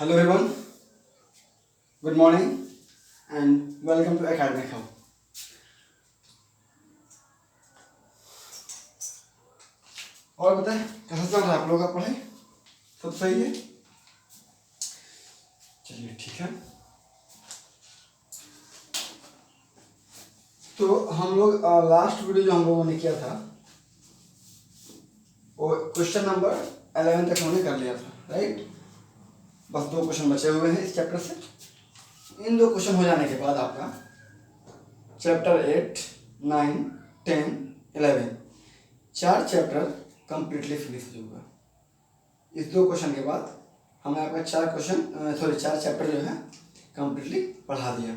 Hello everyone, good morning and welcome to Academic Hub. और बताएं कैसा चल रहा है आप लोगों का पढ़ाई? सब सही है? चलिए ठीक है। तो हम लोग लास्ट वीडियो जो हम लोगों ने किया था वो क्वेश्चन नंबर 11 तक हमने कर लिया था, राइट? बस 2 क्वेश्चन बचे हुए हैं इस चैप्टर से। इन 2 क्वेश्चन हो जाने के बाद आपका चैप्टर 8, 9, 10, 11 4 चैप्टर कंप्लीटली फिनिश हो जाएगा। इस 2 क्वेश्चन के बाद हमने आपका 4 चैप्टर जो है कंप्लीटली पढ़ा दिया।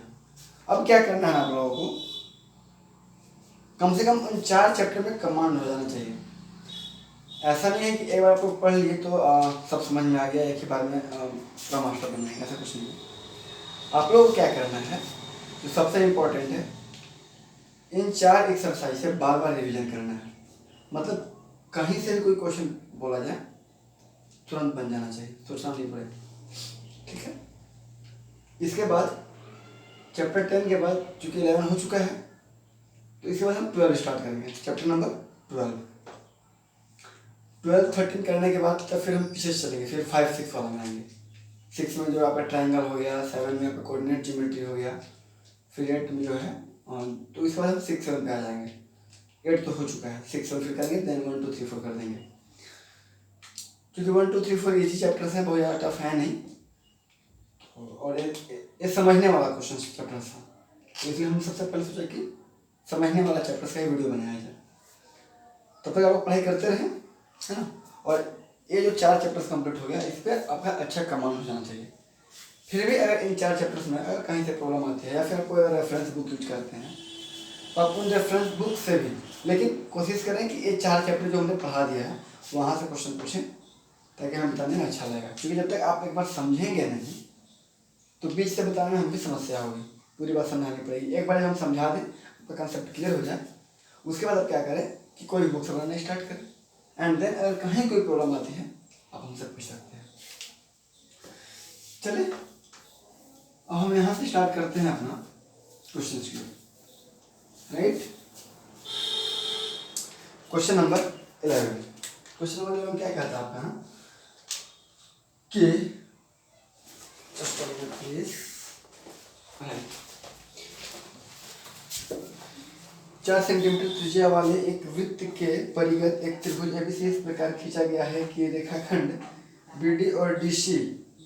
अब क्या करना है आप लोगों को, कम से कम उन 4 चैप्टर में कमांड हो जाना चाहिए। ऐसा नहीं है कि एक बार आपको पढ़ लिए तो सब समझ में आ गया, एक ही बार में पूरा मास्टर बन जाएंगे, ऐसा कुछ नहीं है। आप लोगों को क्या करना है, जो सबसे इम्पोर्टेंट है, इन 4 एक्सरसाइज से बार बार रिविजन करना है। मतलब कहीं से भी कोई क्वेश्चन बोला जाए तुरंत बन जाना चाहिए, सोचना नहीं पड़ेगा, ठीक है। इसके बाद चैप्टर 10 के बाद चूंकि 11 हो चुका है तो इसके बाद हम 12 स्टार्ट करेंगे, चैप्टर नंबर 12। 13 करने के बाद तब फिर हम पीछे चलेंगे, फिर 5, 6 वाला में आएंगे। 6 में जो आपका ट्राइंगल हो गया, 7 में आपका कोऑर्डिनेट ज्योमेट्री हो गया, फिर 8 में जो है तो इसके बाद हम 6, 7 पे आ जाएंगे। 8 तो हो चुका है, 6, 7 फिर करेंगे, देन 1, 2, 3, 4 कर देंगे। क्योंकि 1, 2, 3, 4 इजी चैप्टर्स हैं, बहुत ज़्यादा टफ है नहीं, और ये समझने वाला क्वेश्चन चैप्टर था, तो इसलिए हम सबसे पहले सोचा कि समझने वाला चैप्टर का ही वीडियो बनाया जाए। तब तक आप पढ़ाई करते रहें, है ना। और ये जो 4 चैप्टर्स कंप्लीट हो गया, इस पर आपका अच्छा कमांड हो जाना चाहिए। फिर भी अगर इन 4 चैप्टर्स में अगर कहीं से प्रॉब्लम आती है या फिर कोई रेफरेंस बुक यूज करते हैं तो आप उन रेफरेंस बुक से भी, लेकिन कोशिश करें कि ये 4 चैप्टर जो हमने पढ़ा दिया है वहाँ से क्वेश्चन पूछें, ताकि हमें बताने में अच्छा लगेगा। क्योंकि जब तक आप एक बार समझेंगे नहीं तो बीच से बताने में हमको समस्या होगी, पूरी बात समझानी पड़ेगी। एक बार जब हम समझा दें, आपका कंसेप्ट क्लियर हो जाए, उसके बाद आप क्या करें कि कोई बुक से पढ़ना स्टार्ट करें, एंड देन अगर कहीं कोई प्रॉब्लम आती है आप हमसे पूछ सकते हैं। चलिए अब हम यहाँ से स्टार्ट करते हैं अपना क्वेश्चन की, right. Question number 11। Question number 11 क्या कहता है आपका कि प्लीज 4 सेंटीमीटर त्रिज्या वाले एक वृत्त के परिगत एक त्रिभुज एबीसी इस प्रकार खींचा गया है कि रेखाखंड बीडी और डीसी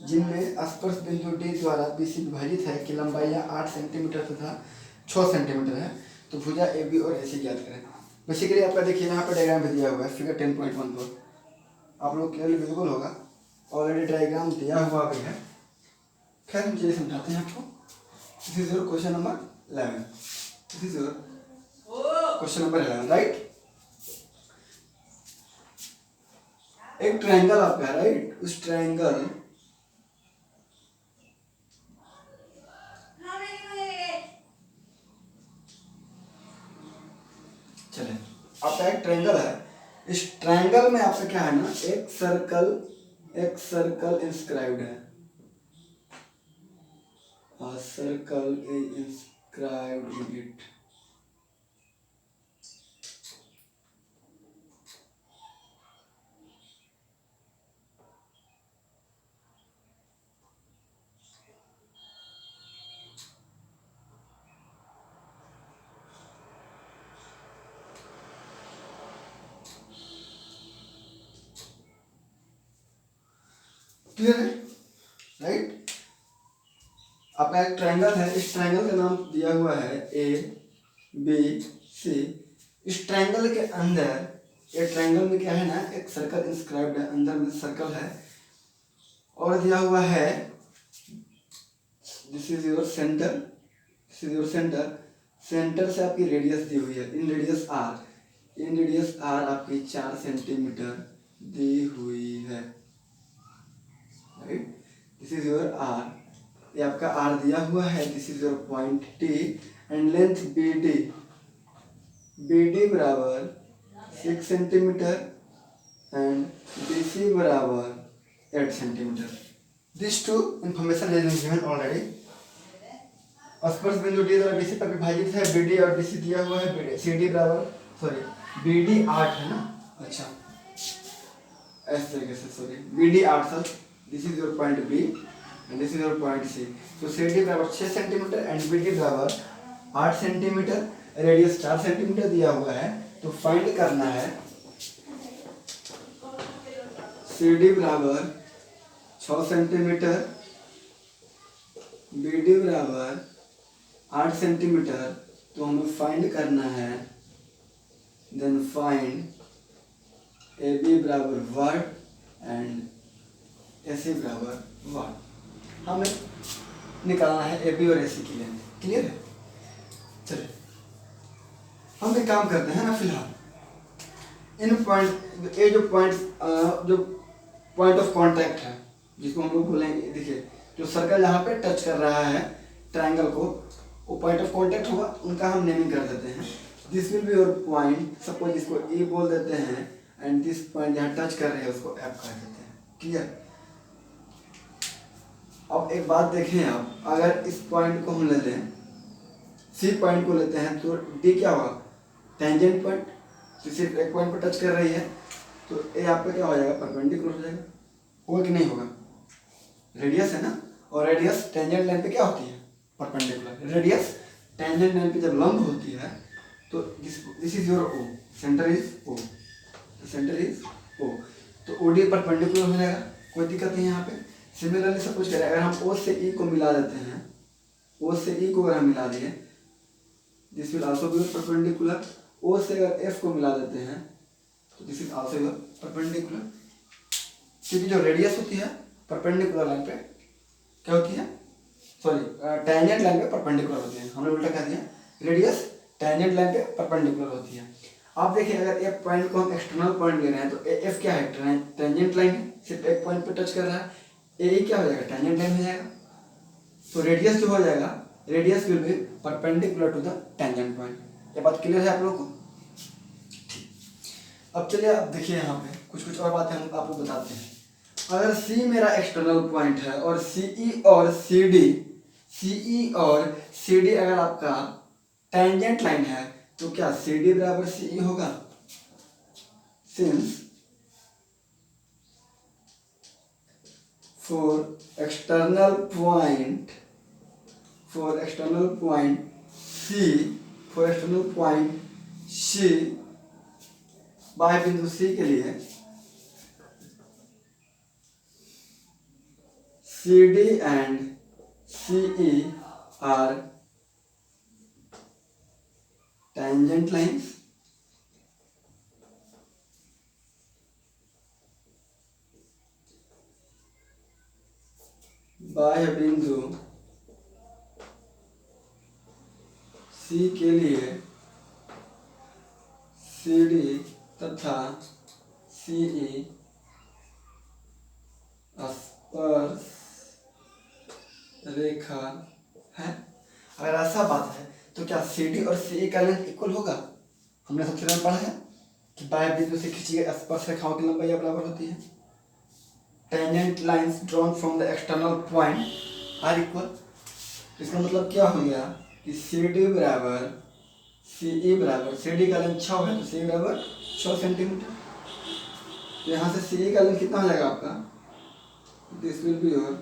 जिनमें स्पर्श बिंदु डी द्वारा बीसी विभाजित है की लंबाई 8 सेंटीमीटर तथा 6 सेंटीमीटर है, तो भुजा ए बी और एसी ज्ञात करें। बेसिकली आपका देखिए यहाँ पर डायग्राम भी दिया हुआ है, फिगर 10.14 आप लोग क्लियरली विजिबल होगा, ऑलरेडी डायग्राम दिया हुआ भी है। खैर हम चलिए समझाते हैं आपको। This is your question number 11। This is your question number 11, right. एक ट्रायंगल आपका है, राइट। उस ट्रायंगल चले आपका एक ट्रायंगल है, इस ट्रायंगल में आपका क्या है ना, एक सर्कल इंस्क्राइब्ड है, circle is inscribed in it. Clear है, राइट। आपका एक ट्रायंगल है, इस ट्रायंगल का नाम दिया हुआ है ए बी सी। इस ट्रायंगल के अंदर, ये ट्रायंगल में क्या है ना, एक सर्कल इंस्क्राइब्ड है, अंदर में सर्कल है और दिया हुआ है this is your centre, this is your centre. Centre से आपकी रेडियस दी हुई है, इन रेडियस आर आपकी 4 सेंटीमीटर दी हुई है, right. This is your R, ये आपका आर दिया हुआ है, this is your point T and length B D बराबर 6 सेंटीमीटर एंड बी सी बराबर 8 centimetre. This two information is given already. स्पर्श बिंदु डी द्वारा बीसी पर विभाजित है, बीडी और डीसी दिया हुआ है, सीडी बराबर सॉरी बीडी 8 है ना, अच्छा इस तरीके से, sorry BD 8 sir, this is your point B and this is your point C. तो सीडी बराबर 6 सेंटीमीटर एंड बीडी बराबर 8 सेंटीमीटर, रेडियस 4 सेंटीमीटर दिया हुआ है। तो फाइंड करना है सीडी बराबर 6 सेंटीमीटर, बीडी बराबर 8 सेंटीमीटर। तो हमें फाइंड करना है, देन फाइंड ए बी बराबर 1 एंड ए सी बराबर 1। हमें निकालना है ए बी और ए सी की लेंथ, क्लियर है। चलिए हम एक काम करते हैं ना, फिलहाल इन पॉइंट, ये जो पॉइंट ऑफ कांटेक्ट है जिसको हम लोग बोलेंगे, देखिए जो सर्कल यहाँ पे टच कर रहा है ट्रायंगल को, वो पॉइंट ऑफ कांटेक्ट होगा, उनका हम नेमिंग कर देते हैं। This will be your point, suppose इसको ए बोल देते हैं एंड दिस पॉइंट जहाँ टच कर रहे हैं उसको एफ कर देते हैं, क्लियर। अब एक बात देखें आप, अगर इस पॉइंट को हम लेते हैं, सी पॉइंट को लेते हैं, तो डी क्या होगा, टेंजेंट पॉइंट, तो सिर्फ एक पॉइंट पर टच कर रही है, तो ए आपका क्या हो जाएगा, परपेंडिकुलर हो जाएगा, होगा कि नहीं होगा, रेडियस है ना, और रेडियस टेंजेंट लाइन पे क्या होती है, परपेंडिकुलर। रेडियस टेंजेंट लाइन पे जब लंब होती है तो this is your O, centre is O, centre is O, तो ओ डी परपेंडिकुलर हो जाएगा, कोई दिक्कत नहीं यहाँ पे। सिमिलरली सपोज करें अगर हम ओ से ई को मिला देते हैं, ओ से ई को अगर हम मिला दिए, this will also be perpendicular. O से अगर एफ को मिला देते हैं तो दिस इज आल्सो परपेंडिकुलर, क्योंकि जो रेडियस होती है परपेंडिकुलर लाइन पे क्या होती है, सॉरी टेंजेंट लाइन पे परपेंडिकुलर होती है, हमने उल्टा कह दिया, रेडियस टेंजेंट लाइन पे परपेंडिकुलर होती है। आप देखिए अगर एक पॉइंट को हम एक्सटर्नल पॉइंट ले रहे हैं तो एफ क्या है, टेंजेंट लाइन है, सिर्फ एक पॉइंट पे टच कर रहा है, ए क्या हो जाएगा, टेंजेंट लाइन हो जाएगा। तो रेडियस जो हो जाएगा, radius will be perpendicular to the tangent point. ये बात क्लियर है आप लोगों को, ठीक। अब चलिए आप देखिए यहाँ पे कुछ और बातें हम आपको बताते हैं। अगर C मेरा एक्सटर्नल पॉइंट है और CE और CD अगर आपका टेंजेंट लाइन है, तो क्या CD बराबर CE होगा, since for external point C बाह्य बिंदु C के लिए CD and CE are tangent lines बाह्य बिंदु C के लिए CD तथा CE स्पर्श रेखा है। अगर ऐसा बात है तो क्या CD और CE का लेंथ इक्वल होगा। हमने सबसे पहले पढ़ा है कि बाह्य बिंदु से खींची गई स्पर्श रेखाओं की लंबाई बराबर होती है। Tangent lines drawn from the external point are equal. इसका मतलब क्या हो गया कि CD बराबर CE बराबर, CD का लेंथ 6 है तो CE बराबर 6 सेंटीमीटर। तो यहाँ से CE का लेंथ कितना हो जाएगा आपका, this will be your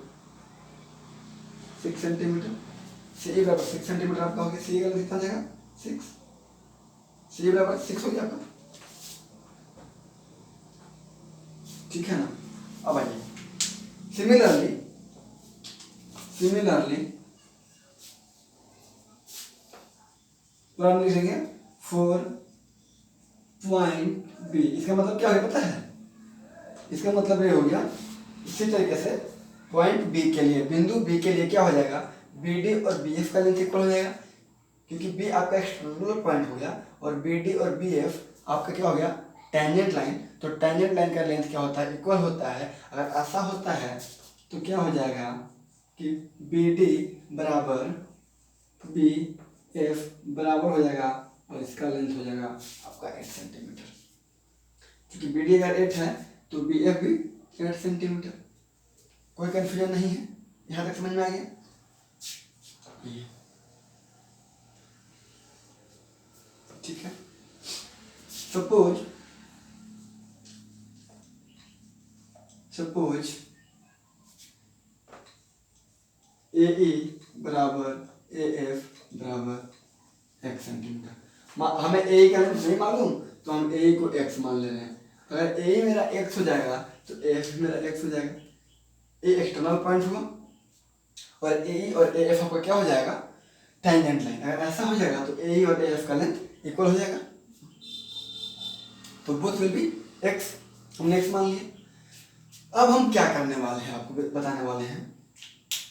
6 centimetre. CE बराबर 6 सेंटीमीटर आपका हो गया, CE का लेंथ कितना जाएगा 6, CE बराबर 6 हो गया आपका, ठीक है ना। अब आइए सिमिलरली प्लान लिखेंगे फॉर पॉइंट बी। इसका मतलब क्या है पता है, इसका मतलब ये हो गया इसी तरीके से पॉइंट बी के लिए, बिंदु बी के लिए क्या हो जाएगा, बी डी और बी एफ का लेंथ इक्वल हो जाएगा, क्योंकि बी आपका एक्सटर्नल पॉइंट हो गया और बी डी और बी एफ आपका क्या हो गया, टेंजेंट लाइन। तो टेंजेंट लाइन का लेंथ क्या होता है, इक्वल होता है। अगर ऐसा होता है तो क्या हो जाएगा कि बी डी बराबर बी एफ बराबर हो जाएगा और इसका लेंथ हो जाएगा आपका 8 सेंटीमीटर, क्योंकि बी डी अगर 8 है तो बी एफ भी 8 सेंटीमीटर। कोई कंफ्यूजन नहीं है, यहाँ तक समझ में आ गया? ठीक है। सपोज AE बराबर AF बराबर x सेंटीमीटर। हमें AE का लेंथ नहीं मालूम तो हम AE को x मान ले रहे हैं। अगर AE मेरा x हो जाएगा तो AF मेरा x हो जाएगा। A एक्सटर्नल पॉइंट हुआ और AE और AF आपका क्या हो जाएगा? Tangent line. अगर ऐसा हो जाएगा तो AE और AF का लेंथ इक्वल हो जाएगा, तो बोथ विल बी x। हमने x मान लिया। अब हम क्या करने वाले हैं, आपको बताने वाले हैं।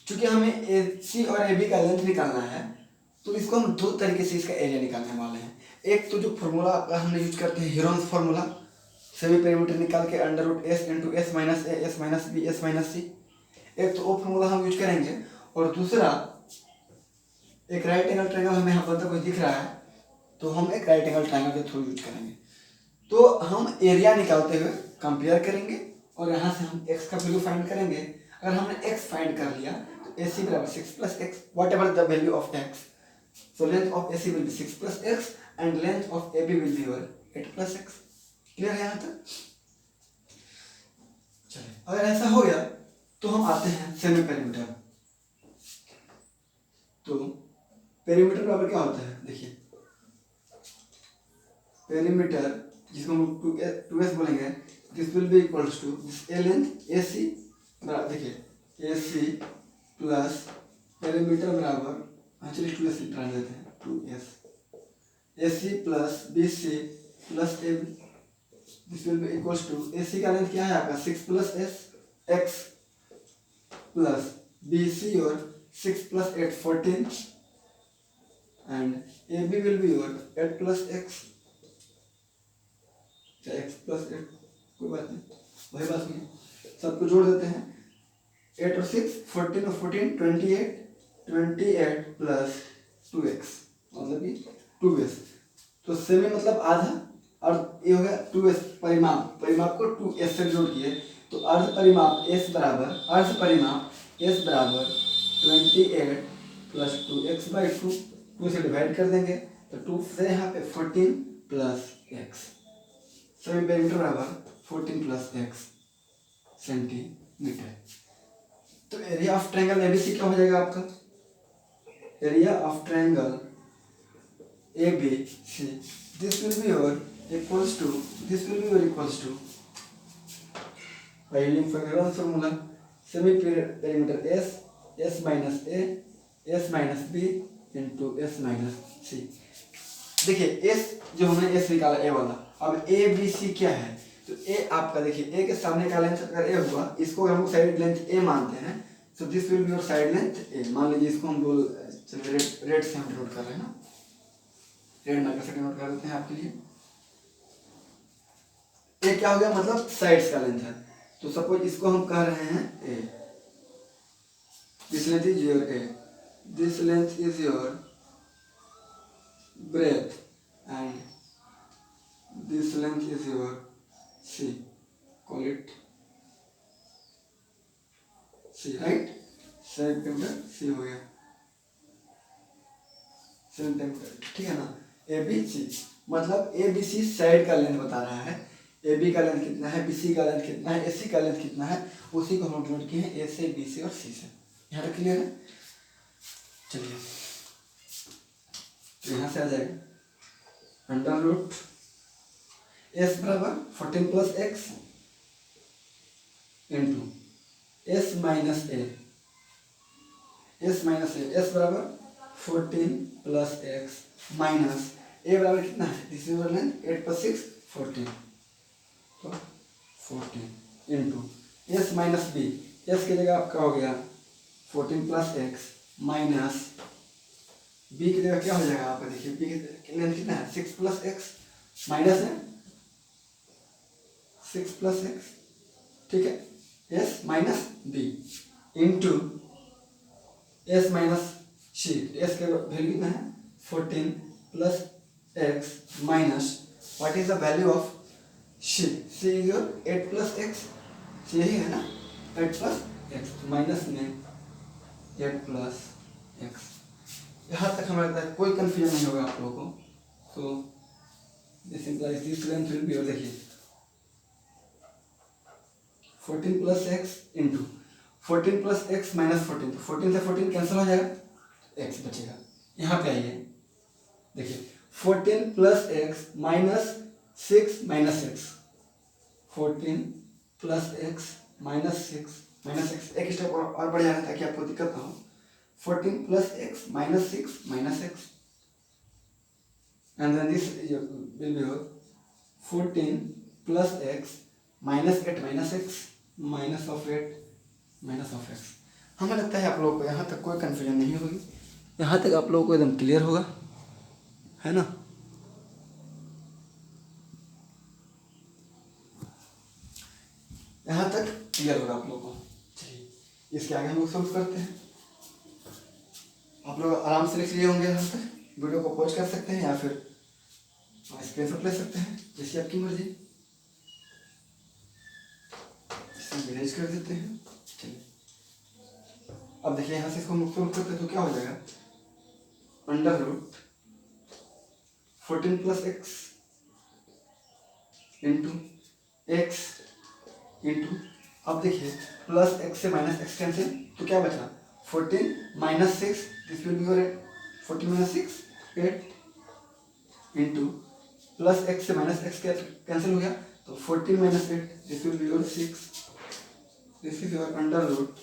क्योंकि हमें AC और AB का लेंथ निकालना है तो इसको हम दो तरीके से इसका एरिया निकालने वाले हैं। एक तो जो फॉर्मूला हमने यूज करते हैं हीरोन्स फार्मूला, सेमी पेरीमीटर निकाल के √S into S minus A S minus B S minus C, एक तो वो फॉर्मूला हम यूज करेंगे। और दूसरा एक राइट एंगल ट्रायंगल हमें यहाँ पर कुछ दिख रहा है तो हम एक राइट एंगल ट्रायंगल के थ्रू यूज करेंगे। तो हम एरिया निकालते हुए कंपेयर करेंगे और यहाँ से हम x का वैल्यू फाइंड करेंगे। अगर हमने x फाइंड कर लिया तो AC बराबर 6 plus x, what ever the value of x, so length of AC will be 6 plus x and length of AB will be your 8 plus x। Clear है यहाँ तक? चलिए, अगर ऐसा हो गया तो हम आते हैं सेमी पेरीमीटर। तो पेरीमीटर बराबर क्या होता है? देखिए, पेरीमीटर जिसको हम 2s बोलेंगे, this will be equals to a length AC बराबर, देखिए AC प्लस पेरीमीटर बराबर, चलिए 2s लिखा देते हैं, 2s AC plus BC plus AB, this will be equals to AC का लेंथ क्या है आपका 6 प्लस x प्लस BC और 6 plus 8 14 and AB will be your 8 plus x, x plus 8, कोई बात नहीं, वही बात नहीं, सबको जोड़ देते हैं। 8 और 6 14 और 14 28 प्लस 2x मतलब कि 2s। तो सेमी मतलब आधा और ये हो गया 2s परिमाप को 2s से जोड़ किए तो अर्ध परिमाप s बराबर 28 प्लस 2x बाई 2 से डिवाइड कर देंगे तो 2 से यहाँ पे 14 प्लस x, सेमी पेरीमीटर बराबर 14 प्लस x सेंटीमीटर। तो एरिया ऑफ ट्रायंगल ABC क्या हो जाएगा आपका? Area of triangle ABC, this will be your equals to by using formula semi perimeter S minus A S minus B into S minus C। देखिए S जो हमने S निकाला A वाला, अब ABC क्या है? तो A आपका देखिए A के सामने का लेंथ अगर A हुआ, इसको हम साइड लेंथ A मानते हैं, so this will be your side length A। मान लीजिए इसको हम बोल, चलिए रेड से हम डिनोट कर रहे हैं ना, रेड मार्कर से डिनोट कर देते हैं आपके लिए। A क्या हो गया? मतलब साइड्स का लेंथ है। तो सपोज इसको हम कह रहे हैं A, this length is your A, this length is your breadth and this length is your C, call it C, right? Centimetre C हो गया, सेंटीमीटर, ठीक है ना? ABC मतलब ABC साइड का लेंथ बता रहा है, AB का लेंथ कितना है, BC का लेंथ कितना है, AC का लेंथ कितना है, उसी को हम डिनोट किए हैं A से, B से और C से। यहाँ तक क्लियर है? चलिए, तो यहाँ से आ जाएगा अंडर रूट S बराबर 14 plus x into S minus A, S बराबर 14 प्लस x माइनस A बराबर कितना है? दिस इज लेंथ 8 प्लस 6 14, तो 14 into S minus B, S की जगह आपका हो गया 14 प्लस x माइनस B की जगह क्या हो जाएगा आपका? देखिए B की लेंथ कितना है? 6 प्लस x माइनस है 6 प्लस x, ठीक है, S minus B into S minus C, S के वैल्यू कितना है? 14 plus x minus what is the value of C? C is your 8 plus x, यही है ना, 8 प्लस एक्स, तो माइनस में 8 प्लस एक्स। यहाँ तक हमें लगता है कोई कन्फ्यूजन नहीं होगा आप लोगों को। So this implies this length will be, और देखिए 14 plus x into 14 plus x minus 14, तो 14 से 14 कैंसिल हो जाएगा, एक्स बचेगा। यहाँ पे आइए, देखिए 14 plus x minus 6 minus x, 14 plus x minus 6 minus x, एक स्टेप और बढ़ जाना ताकि आपको दिक्कत ना हो। 14 plus x minus 6 minus x, and then this will be 14 plus x minus 8 minus x minus of 8 minus of x। हमें लगता है आप लोगों को यहाँ तक कोई कन्फ्यूजन नहीं होगी, यहाँ तक आप लोगों को एकदम क्लियर होगा, है ना। यहाँ तक क्लियर होगा आप लोगों को। चलिए इसके आगे हम लोग सॉल्व करते हैं। आप लोग आराम से लिख लिए होंगे, यहाँ तक वीडियो को पॉज कर सकते हैं या फिर स्क्रीनशॉट ले सकते हैं, जैसी आपकी मर्जी। इसे इरेज कर देते हैं। चलिए अब देखिए यहाँ से इसको हम सॉल्व करते हैं तो क्या हो जाएगा, under root 14 plus x into x into, अब देखिए प्लस एक्स से माइनस एक्स कैंसिल, तो क्या बचा 14 minus 6, this will be your 8, 14 minus 6 8 into plus x से माइनस एक्स कैंसिल हो गया, तो 14 minus 8, this will be your 6, this is your under root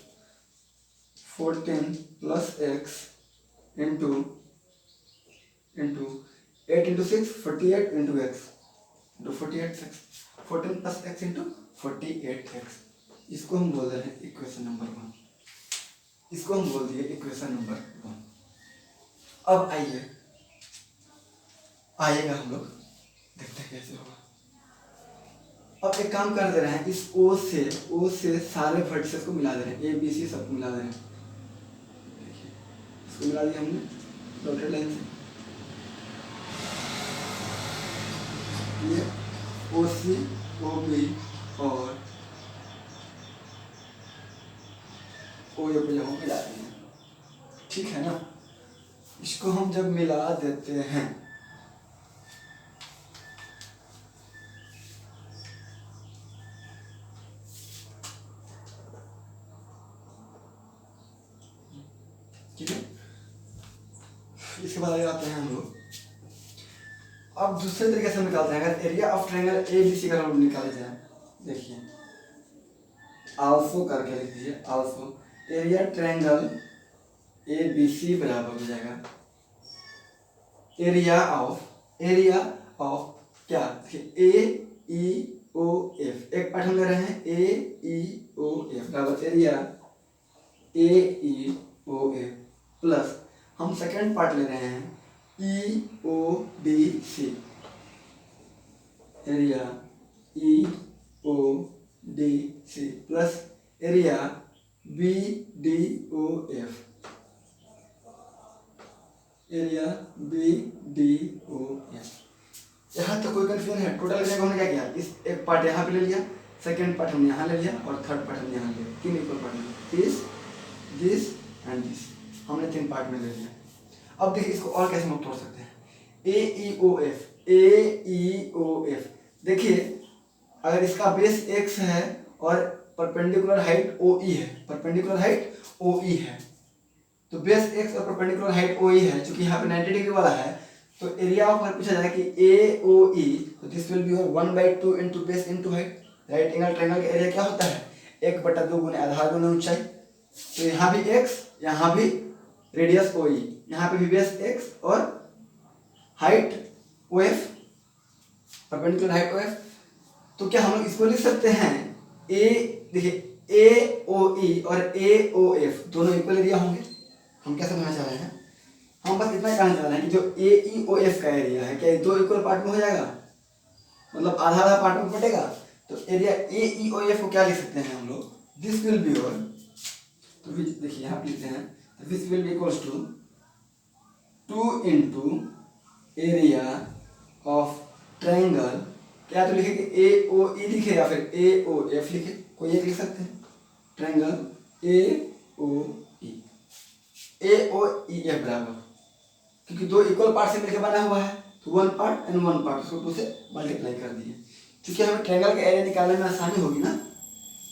14 plus x into 8 into 6 48 into x into 48 x, 14 plus x into 48 x. इसको हम बोल रहे हैं equation number 1, इसको हम बोल दिए इक्वेशन नंबर 1। अब आइएगा हम लोग देखते हैं कैसे होगा। अब एक काम कर दे रहे हैं, इस O से सारे वर्टिसेस को मिला दे रहे हैं, A B C सबको मिला दे रहे हैं। देखिए इसको मिला दिया हमने डॉटेड लाइन से, ये OC OB और OA को यहाँ मिला दिए, ठीक है ना। इसको हम जब मिला देते हैं ठीक है, इसके बाद आगे आते हैं हम लोग। अब दूसरे तरीके से निकालते हैं, अगर एरिया ऑफ ट्रायंगल ABC का हम निकाले जाए, देखिए आल्सो करके लिख दीजिए, आल्सो एरिया ट्रायंगल ABC बराबर हो जाएगा एरिया ऑफ क्या, AEOF, एक पार्ट हम ले रहे हैं AEOF बराबर एरिया AEOF प्लस हम सेकेंड पार्ट ले रहे हैं EODC, area EODC plus area BDOF, area BDOF। यहाँ तक कोई कंफ्यूजन है? टोटल एरिया को हमने क्या किया, इस एक पार्ट यहाँ पे ले लिया, सेकेंड पार्ट हमने यहाँ ले लिया और थर्ड पार्ट हमने यहाँ ले लिया, 3 इक्वल पार्ट में, दिस एंड दिस हमने 3 पार्ट में ले लिया। अब देखिए इसको और कैसे हम तोड़ सकते हैं, AEOF देखिए, अगर इसका बेस x है और परपेंडिकुलर हाइट OE है, परपेंडिकुलर हाइट OE है, तो बेस x और परपेंडिकुलर हाइट OE है, चूंकि यहाँ पे 90 डिग्री वाला है, तो एरिया ऑफ पूछा जाएगा कि AOE, तो this will B 1/2 into base into height. Right angle triangle का एरिया क्या होता है, 1/2 गुने आधार गुने ऊंचाई, तो यहाँ भी x, यहाँ भी रेडियस OE, यहाँ पे भी बेस x और height OF, perpendicular height OF। तो क्या हम लोग इसको लिख सकते हैं, देखिए AOE और AOF दोनों इक्वल एरिया होंगे। हम क्या समझना चाह रहे हैं, हम बस इतना कहना चाह रहे हैं कि जो AEOF का एरिया है, क्या ये 2 इक्वल पार्ट में हो जाएगा, मतलब आधा आधा पार्ट में बटेगा, तो एरिया AEOF को क्या लिख सकते हैं हम लोग, दिस विल बी और, तो देखिए यहाँ पे लिखते हैं, this will be equals to 2 into area of triangle, क्या तो लिखे कि AOE लिखे या फिर AOF लिखे, कोई एक लिख सकते हैं, ट्रायंगल AOE, AOEF बराबर, क्योंकि दो इक्वल पार्ट से मिलकर बना हुआ है तो one part and one part, उसको 2 से मल्टीप्लाई कर दिए। क्योंकि हमें ट्रायंगल का एरिया निकालने में आसानी होगी ना,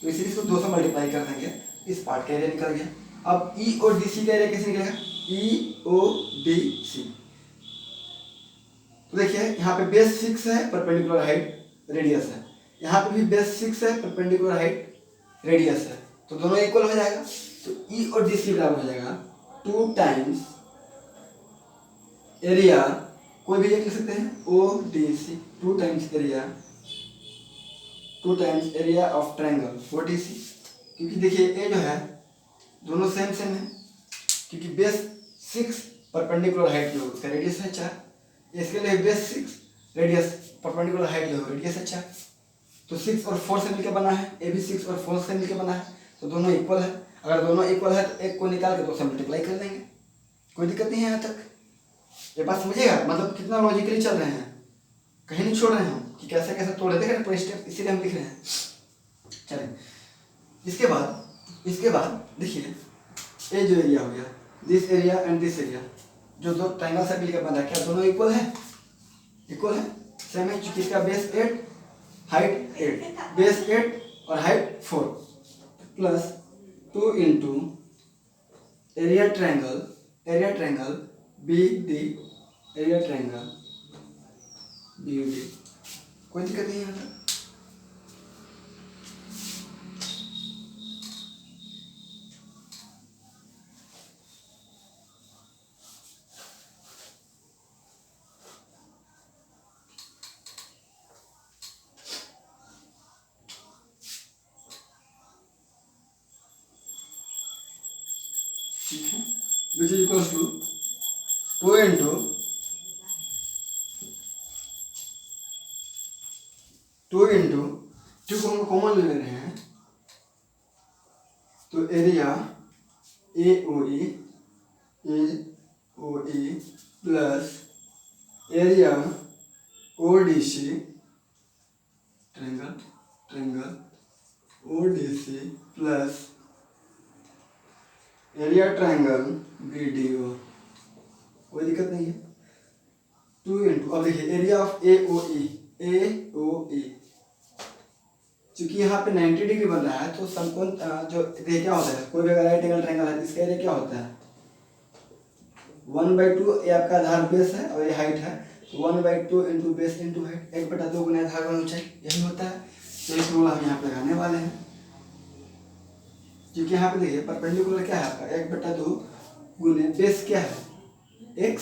तो इसीलिए इसको 2 से मल्टीप्लाई कर देंगे, इस पार्ट का एरिया निकल गया। अब ई और डी सी का एरिया कैसे निकलेगा, EODC। तो देखिए यहाँ पे बेस 6 है, परपेंडिकुलर हाइट रेडियस है, यहाँ पे भी बेस 6 है, परपेंडिकुलर हाइट रेडियस है, तो दोनों इक्वल हो जाएगा। तो ई और डी सी बराबर हो जाएगा 2 टाइम्स एरिया, कोई भी एक लिख सकते हैं, ODC, 2 times area, 2 times area of triangle ODC। क्योंकि देखिए ए जो है दोनों सेम सेम है, क्योंकि बेस 6 परपेंडिकुलर हाइट जो उसका रेडियस है 4, इसके लिए बेस 6 रेडियस परपेंडिकुलर हाइट जो रेडियस है 4, तो 6 और 4 से मिलकर बना है, ए भी 6 और 4 से मिलकर बना है, तो दोनों इक्वल है। अगर दोनों इक्वल है तो एक को निकाल के 2 से मल्टीप्लाई कर देंगे, कोई दिक्कत नहीं है यहाँ तक। ये बात समझिएगा, मतलब कितना लॉजिकली चल रहे हैं, कहीं नहीं छोड़ रहे हैं हम कि कैसे कैसे तोड़े, देख रहे हैं पूरे स्टेप, इसीलिए हम लिख रहे हैं। चलिए इसके बाद देखिए ये जो एरिया हो गया, this area and this area, जो दो ट्रायंगल से मिलकर बना, क्या दोनों इक्वल है, इक्वल है, सेम है, क्योंकि इसका बेस 8 हाइट 8, बेस 8 और height 4, plus 2 into area triangle BD, area triangle BD, कोई दिक्कत नहीं है। ठीक है, which is equals to 2 into 2 को हम कॉमन ले रहे हैं, तो area AOE plus area ODC, triangle ODC plus area triangle BDO, कोई दिक्कत नहीं है। 2 इंटू, अब देखिए एरिया ऑफ AOE, चूंकि यहाँ पे 90 डिग्री बन रहा है, तो समकोण जो देखिए क्या होता है, कोई भी अगर राइट एंगल ट्रायंगल है, इसका एरिया क्या होता है 1/2, ये आपका आधार बेस है और ये हाइट है, तो 1/2 इंटू बेस इंटू हाइट, 1/2 गुना आधार गुना ऊंचाई, यही होता है। तो इस रूल हम यहाँ पे लगाने वाले हैं, क्योंकि यहाँ पे देखिए परपेंडिकुलर क्या है आपका 1/2 गुने बेस क्या है x,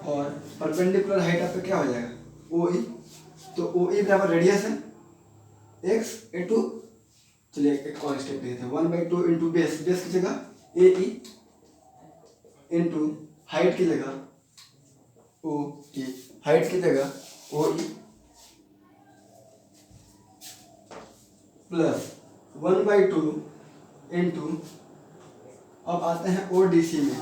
और परपेंडिकुलर हाइट आपका क्या हो जाएगा OE, तो OE बराबर रेडियस है x इंटू, चलिए एक और स्टेप लेते हैं, 1/2 इंटू बेस की जगह AE इंटू हाइट की जगह OE, हाइट की जगह OE प्लस 1/2 इंटू, अब आते हैं ODC में,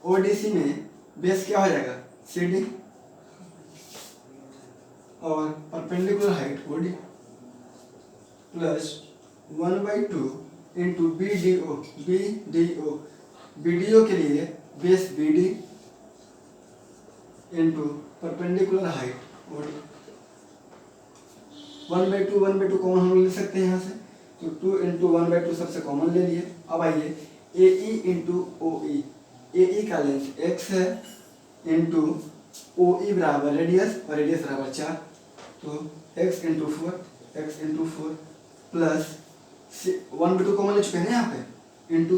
ODC में बेस क्या हो जाएगा CD और perpendicular height OD plus 1/2 into BDO के लिए base BD into perpendicular height OD, 1/2 common हम ले सकते हैं यहाँ से, तो 2 इंटू 1/2 सबसे कॉमन ले लिए। अब आइए AE इंटू OE, AE का लेंथ x है इंटू OE बराबर रेडियस, और रेडियस बराबर 4, तो x इंटू 4 प्लस 1/2 कॉमन ले चुके हैं यहाँ पे, इंटू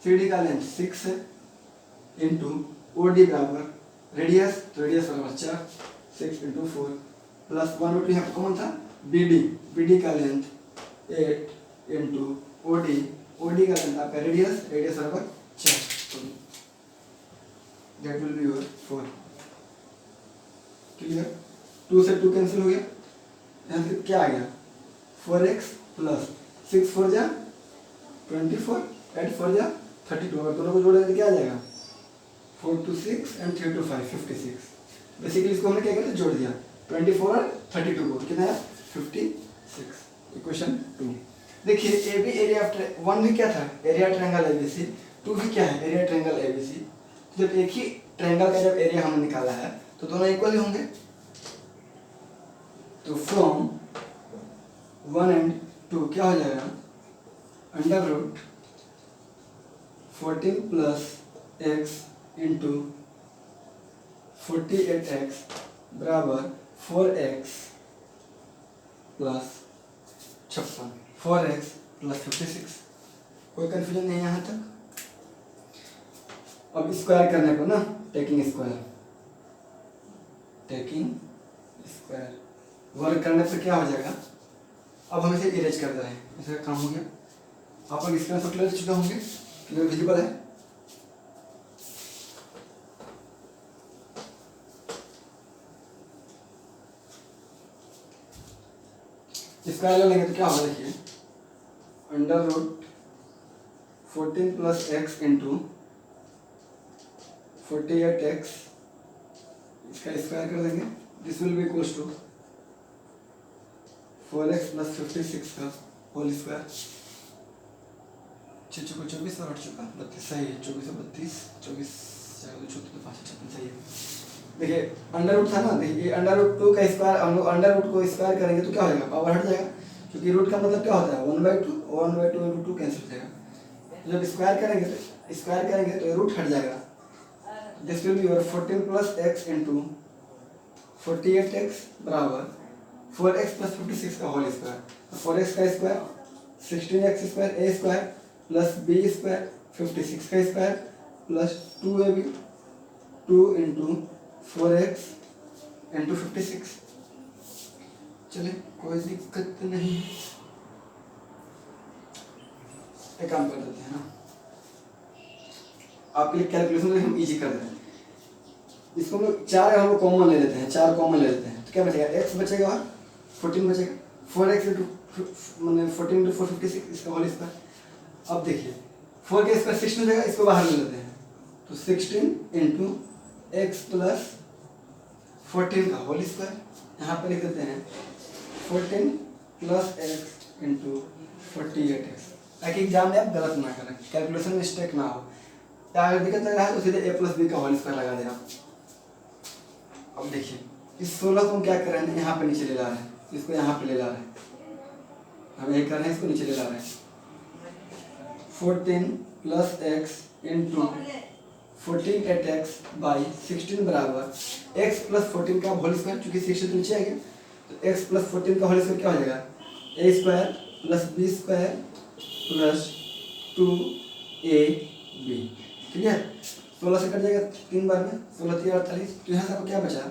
CD का लेंथ 6 है इंटू OD बराबर रेडियस, तो रेडियस बराबर 4, 6 इंटू 4 प्लस 1/2 यहाँ पे कॉमन था, BD का लेंथ 8 इंटू OD का लेंथ आपका रेडियस बराबर 4, that will be your 4, clear. 2 से 2 कैंसिल हो गया, यहाँ से क्या आ गया 4x प्लस 6 4 जा 24, 8 4 जा 32, अगर दोनों को जोड़ेंगे तो क्या आ जाएगा 4 to 6 and 3 to 5 56। बेसिकली इसको हमने क्या किया जोड़ दिया 24 और 32 को, कितना है 56। इक्वेशन 2। देखिए ए बी एरिया ऑफ 1 भी क्या था, एरिया ट्रायंगल एबीसी, 2 भी क्या है, एरिया ट्रायंगल एबीसी। जब एक ही ट्रायंगल का जब एरिया हमने निकाला है तो दोनों इक्वल ही होंगे। तो फ्रॉम 1 एंड 2 क्या हो जाएगा, under root 14 plus x into 48x बराबर 4x प्लस 56, 4x प्लस 56। कोई कन्फ्यूजन नहीं यहाँ तक। अब स्क्वायर करने को ना, टेकिंग स्क्वायर वर्क करने पर क्या हो जाएगा, अब हम इसे इरेज कर रहे हैं, इसका काम हो गया। आप लोग स्क्रीन शॉट ले चुके होंगे, क्लियर विजिबल है। स्क्वायर ले लेंगे तो क्या होगा, देखिए under root 14 plus x into 48x, इसका स्क्वायर कर देंगे, this will be equals to 4x plus 56 का होल स्क्वायर। 6 चौको 24 और 8 चौका 32, सही है। 24 और 32, 24 14 5 56 सही है। देखिए अंडर रूट था ना, देखिए अंडर रूट 2 का स्क्वायर, हम लोग अंडर रूट को स्क्वायर करेंगे तो क्या हो जाएगा, पावर हट जाएगा, क्योंकि रूट का मतलब क्या होता है 1/2, 1/2 इंटू 2 कैंसिल हो जाएगा। जब स्क्वायर करेंगे तो रूट हट जाएगा। This will be your 14 plus x into 48x बराबर 4x प्लस 56 का होल स्क्वायर। 4x का square 16x square A square plus B square 56 का square plus 2ab 2 into 4x into 56। चलिए कोई दिक्कत नहीं, एक काम कर देते हैं ना, आपके लिए कैलकुलेशन हम इजी कर देते हैं। इसको हम लोग 4 हम लोग कॉमन ले लेते हैं, 4 कॉमन ले लेते हैं तो क्या बचेगा, x बचेगा और 14 बचेगा, 4x इंटू मैंने 14 इंटू 456 इसका होल स्क्वायर। अब देखिए 4 के स्क्वायर 16 हो जाएगा, इसको बाहर ले लेते हैं तो 16 इंटू एक्स प्लस 14 का होल स्क्वायर, यहाँ पर लिख देते हैं 14 प्लस एक्स इंटू 48x, ताकि एग्जाम में आप गलत ना करें, कैलकुलेशन मिस्टेक ना हो। अगर दिक्कत लग रहा है तो सीधे a प्लस बी का होल स्क्वायर लगा दें आप। अब देखिए इस 16 को हम क्या कर रहे हैं, यहाँ पे नीचे ले ला रहे हैं, इसको यहाँ पे ले ला रहे हैं, हम यही कर रहे हैं, इसको नीचे ले ला रहे हैं। 14 plus x into 48x by 16 बराबर x प्लस 14 का होल स्क्वायर, चूंकि 16 नीचे आ गया तो x प्लस 14 का होल स्क्वायर क्या हो जाएगा, a square plus b square plus 2ab। Clear, 16 से कट जाएगा 3 बार में, 16 3 48, तो यहाँ से आपको क्या बचा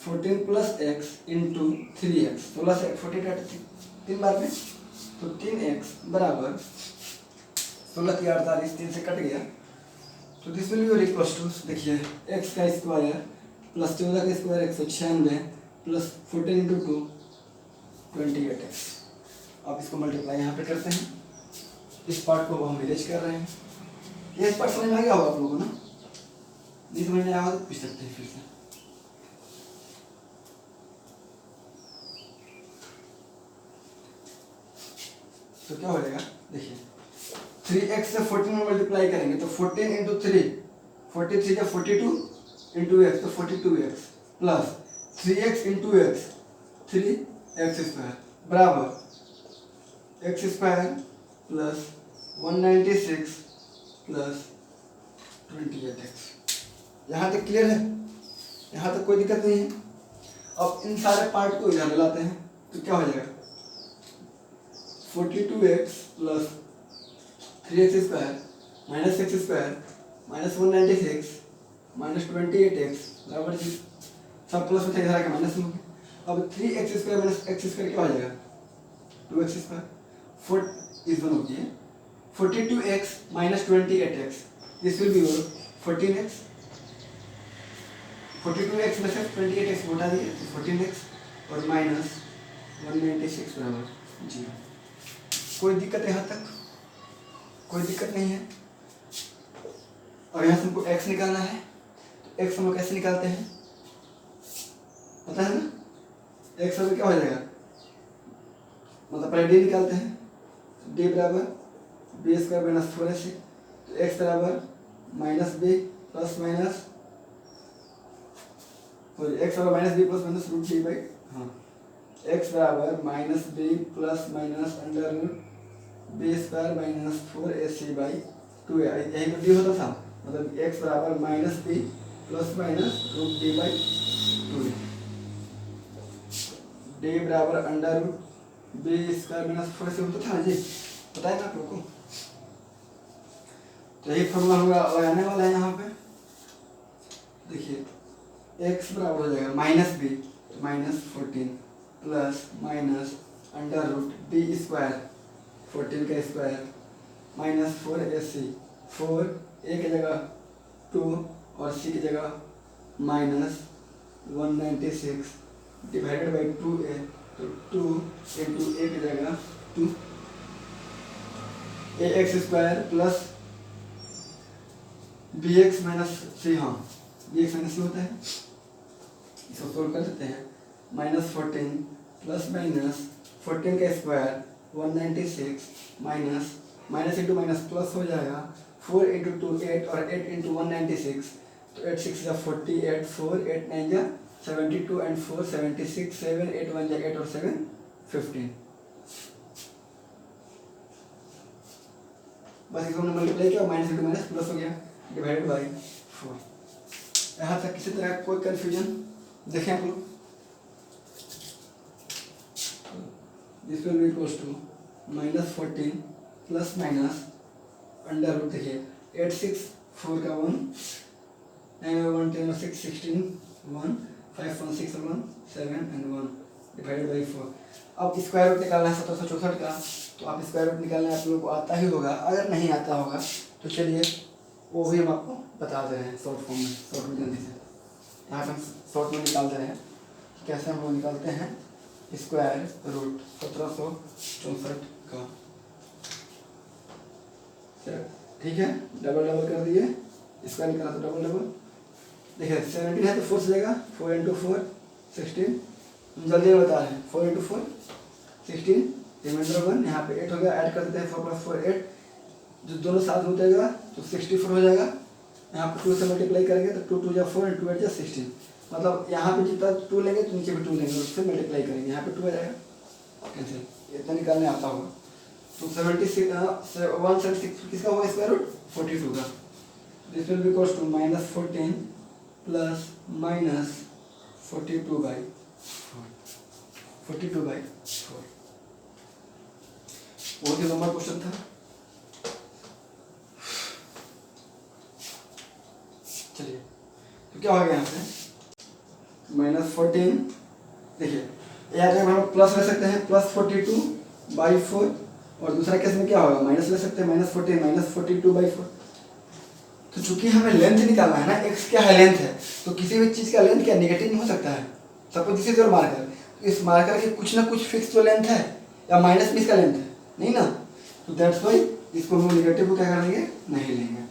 14 प्लस एक्स इंटू 3x, 16 से 48 काटे 3 बार में, तो 3x बराबर 16 3 48, 3 से कट गया, तो this will be equals to, देखिए x का स्क्वायर प्लस 14 का स्क्वायर 196 प्लस 14 इंटू 2 28x। अब इसको मल्टीप्लाई यहाँ पे करते हैं, इस पार्ट को हम इरेज कर रहे हैं। ये पार्ट समझ में आ गया होगा आप लोगों को ना, नहीं समझ में आया होगा तो पूछ सकते हैं फिर से। तो क्या हो जाएगा, देखिए 3x से 14 में मल्टीप्लाई करेंगे तो 14 इंटू 3, 43 का 42 इंटू एक्स तो 42x plus 3x into x 3x square बराबर x square plus 196 plus 28x। यहाँ तक क्लियर है, यहाँ तक कोई दिक्कत नहीं है। अब इन सारे पार्ट को इधर लाते हैं तो क्या हो जाएगा 42x plus 3x square minus x square minus 196 minus 28x बराबर सब प्लस में इधर आके माइनस में। अब 3x square minus x square क्या हो जाएगा 2x स्क्वायर, 4 इस वन होती है 42x minus 28x, this will be your 14x, 42x में से 28x हटा दिए तो 14x और माइनस 196 बराबर 0। कोई दिक्कत यहाँ तक, कोई दिक्कत नहीं है। और यहाँ से हमको x निकालना है तो x हम लोग कैसे निकालते हैं पता है ना, x हम क्या हो जाएगा मतलब पहले डी निकालते हैं, डी बराबर बी स्क्वायर माइनस 4ac, तो एक्स बराबर minus b plus minus x बराबर minus b plus minus root D by, हाँ एक्स बराबर minus b plus minus under root B square minus 4ac by 2a, यही तो D होता था, मतलब एक्स बराबर minus b plus minus root D by 2a, D बराबर under root B square minus 4ac होता था ना जी, पता है ना आप लोग को। तो यही फॉर्मूला हम लगाने वाला है यहाँ पे। देखिए x बराबर हो जाएगा माइनस बी, तो minus 14 plus minus under root B square 14 का स्क्वायर माइनस 4ac, 4 a की जगह 2 और c की जगह माइनस 196 डिवाइडेड बाई 2a, तो 2 इंटू a की जगह 2 ax square plus b x minus c, हाँ बी एक्स माइनस सी होता है, इसको सोल्व कर देते हैं। माइनस 14 प्लस माइनस 14 का square 196 minus minus into minus plus हो जाएगा, 4 इंटू 2 8 और 8 इंटू 196, तो 8 6 जा 48, 4 8 9 जा 72 एंड 4 76, 7 8 1 जा 8 और 7 15। बस इसको हमने मल्टीप्लाई किया, माइनस इंटू माइनस प्लस हो गया, डिवाइडेड बाई 4। यहाँ तक किसी तरह कोई कन्फ्यूजन देखें आप लोग। This will be equals to minus 14 plus minus under root, देखिए 8 6 4 का 1 9 1 10 6 16 1 5 1 6 1 7 एंड 1 डिवाइडेड बाई 4। अब स्क्वायर रूट निकालना है 1764 का, तो आप स्क्वायर रूट निकालना आप लोगों को आता ही होगा, अगर नहीं आता होगा तो चलिए वो भी हम आपको बता दे रहे हैं शॉर्ट फॉर्म में, शॉर्ट में जल्दी से। यहाँ पर हम शॉर्ट में निकाल दे रहे हैं, कैसे हम लोग निकालते हैं स्क्वायर रूट 1764 का। ठीक है, डबल डबल कर दिए, स्क्वायर निकाला तो डबल डबल। देखिए 17 है तो 4 से जाएगा, 4 इंटू 4 16, जल्दी बता रहे हैं 4 इंटू 4 16, रिमाइंडर 1, यहाँ पे 8 हो गया, ऐड कर देते हैं 4 प्लस 4 8, जो दोनों साथ हो जाएगा तो 64 हो जाएगा। यहाँ पे 2 से मल्टीप्लाई करेंगे तो 2 2 जा 4 एंड 2 8 जा 16, मतलब यहाँ पे जितना 2 लेंगे तो नीचे भी 2 लेंगे, उससे मल्टीप्लाई करेंगे, यहाँ पे 2 आ जाएगा कैंसिल। इतना निकालने आता होगा तो 76 176 किसका होगा स्क्वायर रूट 42 का। This will be equals to minus 14 plus minus 42 by 4। बहुत ही लंबा क्वेश्चन था। चलिए तो क्या हो गया यहाँ पे माइनस 14, देखिए यहाँ पे हम प्लस ले सकते हैं प्लस 42 बाई 4, और दूसरा केस में क्या होगा माइनस ले सकते हैं माइनस 14 माइनस 42 बाई 4। तो चूंकि हमें लेंथ निकालना है ना, एक्स क्या है लेंथ है, तो किसी भी चीज़ का लेंथ क्या नेगेटिव नहीं हो सकता है। Suppose this is your marker, तो इस मार्कर के कुछ ना कुछ फिक्स तो लेंथ है, या माइनस भी इसका लेंथ है नहीं ना, तो दैट्स वाई इसको हम नेगेटिव को क्या करेंगे नहीं लेंगे,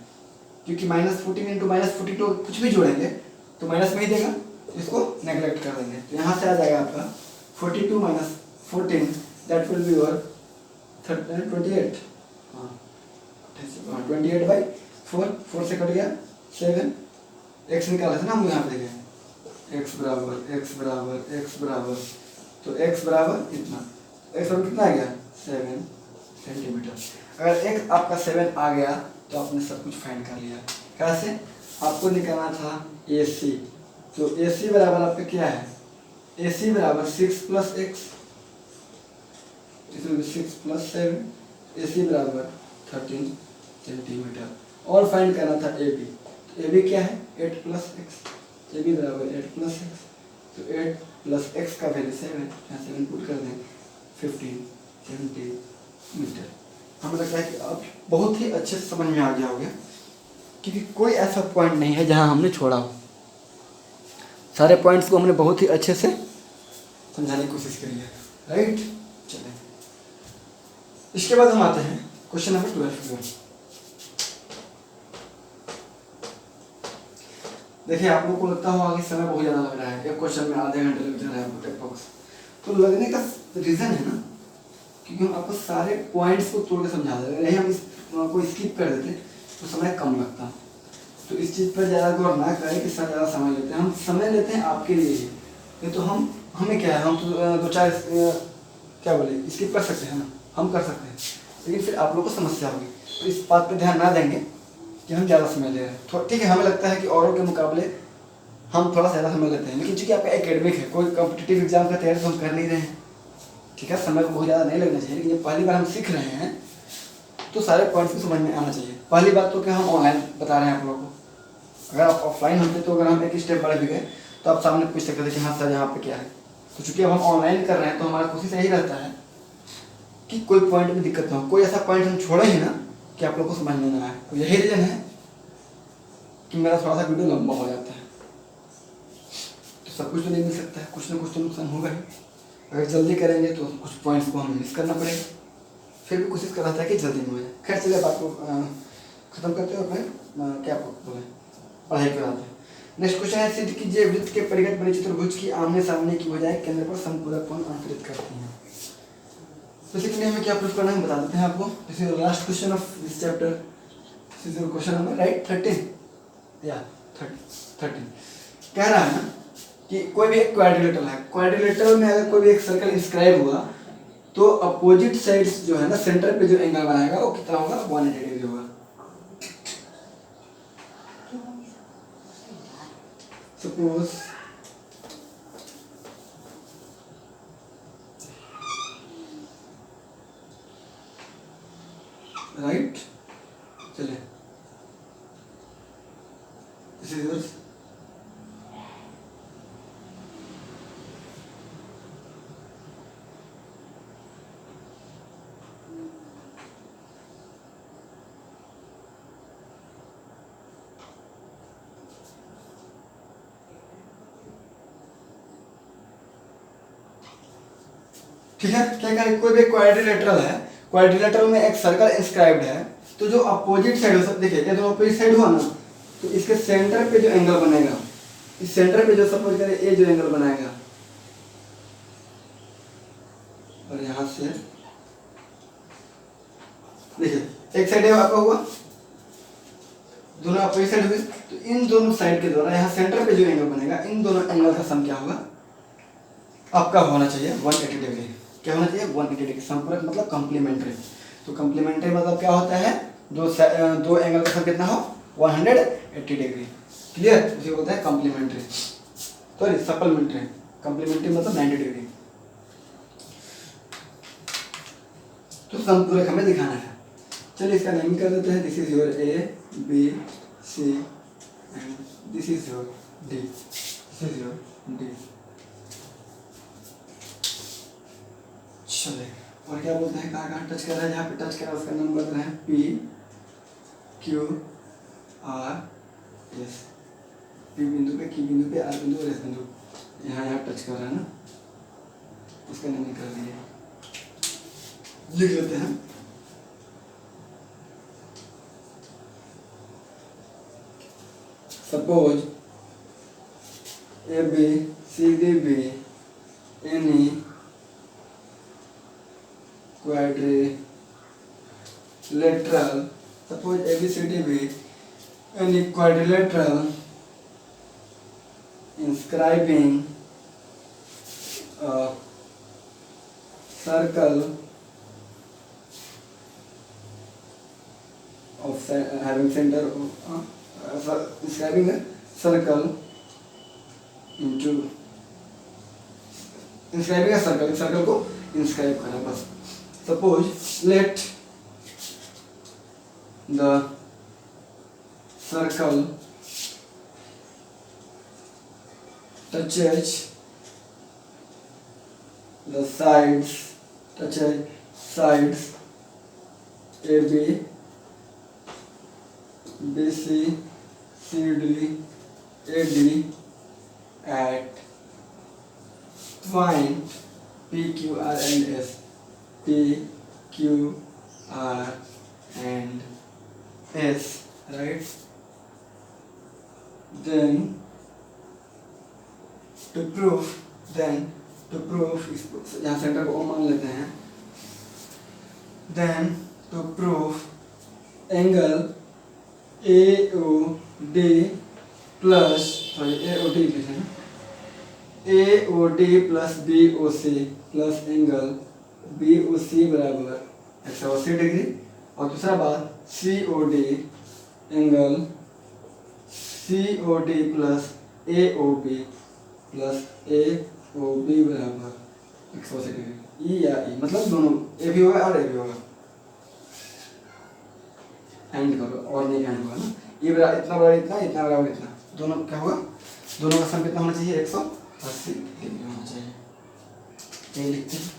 क्योंकि माइनस 14 इंटू माइनस 42 कुछ भी जोड़ेंगे तो माइनस में ही देगा, इसको नेगलेक्ट कर देंगे। तो यहाँ से आ जाएगा आपका 42 minus 14, that will be your 28, हाँ 28 बाई 4 से कट गया 7, एक्स निकाला था ना हम यहाँ पे देखें, एक्स बराबर, तो एक्स बराबर इतना, एक्स बराबर कितना आ गया 7 सेंटीमीटर। अगर एक्स आपका 7 आ गया तो आपने सब कुछ फाइंड कर लिया। कैसे, आपको निकालना था ए सी, तो ए सी बराबर आपका क्या है, ए सी बराबर 6 प्लस एक्स, इसमें 6 प्लस 7, ए सी बराबर 13 सेंटीमीटर। और फाइंड करना था ए बी, तो ए बी क्या है 8 प्लस एक्स, ए बी बराबर 8 प्लस एक्स, तो 8 प्लस एक्स का वैल्यू 7, यहाँ 7 पुट कर दें 15 सेंटीमीटर। हमें लगता है कि अब बहुत ही अच्छे से समझ में आ गया होगा, क्योंकि कोई ऐसा पॉइंट नहीं है जहां हमने छोड़ा हो, सारे पॉइंट्स को हमने बहुत ही अच्छे से समझाने की कोशिश करी है, राइट। चलिए इसके बाद हम आते हैं क्वेश्चन नंबर 12। देखिए आप लोगों को लगता होगा कि समय बहुत ज़्यादा लग रहा है, एक क्वेश्चन में आधे घंटे लग जा रहा है अप्रोक्स, तो लगने का रीज़न है ना, क्योंकि हम आपको सारे पॉइंट्स को तोड़ के समझा दे रहे हैं। हम इस को स्किप कर देते तो समय कम लगता। तो इस चीज़ पर ज़्यादा गौर ना करें कि ज़्यादा समय लेते हैं। हम समय लेते हैं आपके लिए ही, ये तो हमें क्या है, हम तो दो चार क्या बोले स्किप कर सकते हैं ना, हम कर सकते हैं, लेकिन फिर आप लोग को समस्या होगी। तो इस बात पे ध्यान ना देंगे कि हम ज़्यादा समय ले रहे हैं। तो ठीक है, हमें लगता है कि औरों के मुकाबले हम थोड़ा ज़्यादा समय लेते हैं, लेकिन चूँकि आपका एकेडमिक है, कोई कॉम्पिटिटिव एग्जाम का तैयारी तो हम कर नहीं रहे हैं, ठीक है। समय को बहुत ज़्यादा नहीं लगना चाहिए, लेकिन ये पहली बार हम सीख रहे हैं तो सारे पॉइंट्स को समझ में आना चाहिए। पहली बात तो क्या हम ऑनलाइन बता रहे हैं आप लोगों को, अगर आप ऑफलाइन होते तो अगर हम एक स्टेप बढ़ भी गए तो आप सामने पूछ सकते थे कि हाँ सर यहाँ पे क्या है। तो चूँकि अब हम ऑनलाइन कर रहे हैं तो हमारा कोशिश यही रहता है कि कोई पॉइंट में दिक्कत ना हो, कोई ऐसा पॉइंट हम छोड़े ही ना कि आप लोग को समझ में ना आए। तो यही रीज़न है कि मेरा थोड़ा सा वीडियो लंबा हो जाता है। तो सब कुछ तो नहीं मिल सकता है, कुछ ना कुछ तो नुकसान होगा ही। अगर जल्दी करेंगे तो कुछ पॉइंट्स को हमें मिस करना पड़ेगा, फिर भी कोशिश कर रहा था कि जल्दी में हो जाए। खैर चलिए बात को खत्म करते हैं और फिर क्या बोले पढ़ाई कराते हैं। नेक्स्ट क्वेश्चन है, सिद्ध कीजिए वृत्त के परिगत बने चतुर्भुज की आमने सामने की बजाय केंद्र पर समपूरक कोण अंतरित करती हैं। तो इसके लिए हमें क्या प्रूफ करना है बता देते हैं आपको। This is last question of this chapter, this is your question number right 13 या 13 कह रहा है ना कि कोई भी एक क्वाड्रिलेटरल है, क्वाड्रिलेटरल में अगर कोई भी एक सर्कल इंस्क्राइब हुआ तो अपोजिट साइड्स जो है ना सेंटर पे जो एंगल बनाएगा वो कितना होगा, 180 डिग्री होगा। सपोज राइट, चलिए दिस इज योर्स ठीक है। क्या करें, कोई भी क्वाड्रिलेटरल है, क्वाड्रिलेटरल में एक सर्कल इंस्क्राइब्ड है, तो जो अपोजिट साइड हो सकता, देखिए दोनों अपोजिट साइड हुआ ना, तो इसके सेंटर पे जो एंगल बनेगा, इस सेंटर पे जो सपोज करें ये जो एंगल बनाएगा और यहाँ से देखिए एक साइड आपका हुआ, दोनों अपोजिट साइड हुए, तो इन दोनों साइड के द्वारा यहाँ सेंटर पे जो एंगल बनेगा, इन दोनों एंगल का सम क्या होगा, आपका होना चाहिए 180 डिग्री। क्या होना चाहिए, 180 डिग्री। संपूरक मतलब कॉम्प्लीमेंट्री। तो कॉम्प्लीमेंट्री मतलब क्या होता है, दो एंगल का सम कितना हो, 180 डिग्री। क्लियर, उसे बोलते हैं कॉम्प्लीमेंट्री, सॉरी सप्लीमेंट्री। कॉम्प्लीमेंट्री मतलब 90 डिग्री। तो संपूरक हमें दिखाना है। चलिए इसका नेम कर देते हैं, this is your A B C and this is your D, this is your D. चलिए और क्या बोलते हैं, कहाँ कहाँ टच कर रहा है, जहाँ पे टच कर रहा है उसका नाम बोलते हैं P Q R S. P बिंदु पे, क्यू बिंदु पे, आर बिंदु और एस बिंदु, यहाँ यहाँ टच कर रहा है ना, उसका नाम कर दिए, लिख लेते हैं। Suppose A B C D be any quadrilateral, suppose ABCD be any quadrilateral inscribing a circle of having center of inscribing a circle into inscribing a circle, circle को inscribe करें बस। Suppose let the circle touches the sides AB, BC, CD, AD at point P, Q, R and S. P, Q, R and S, right? Then to prove यहाँ centre को O मान लेते हैं, then to proof angle AOD plus AOD लिखे हैं AOD plus BOC plus angle BOC बराबर 180 degree. और दूसरा बात COD angle COD plus AOB plus AOB बराबर 180 डिग्री। E या E मतलब दोनों A भी होगा और A भी होगा। एंड करो और नहीं एंड होगा ना। ये बराबर इतना बराबर इतना, इतना बराबर इतना, दोनों क्या होगा, दोनों का सम कितना होना चाहिए, 180 डिग्री होना चाहिए। ये लिखते हैं।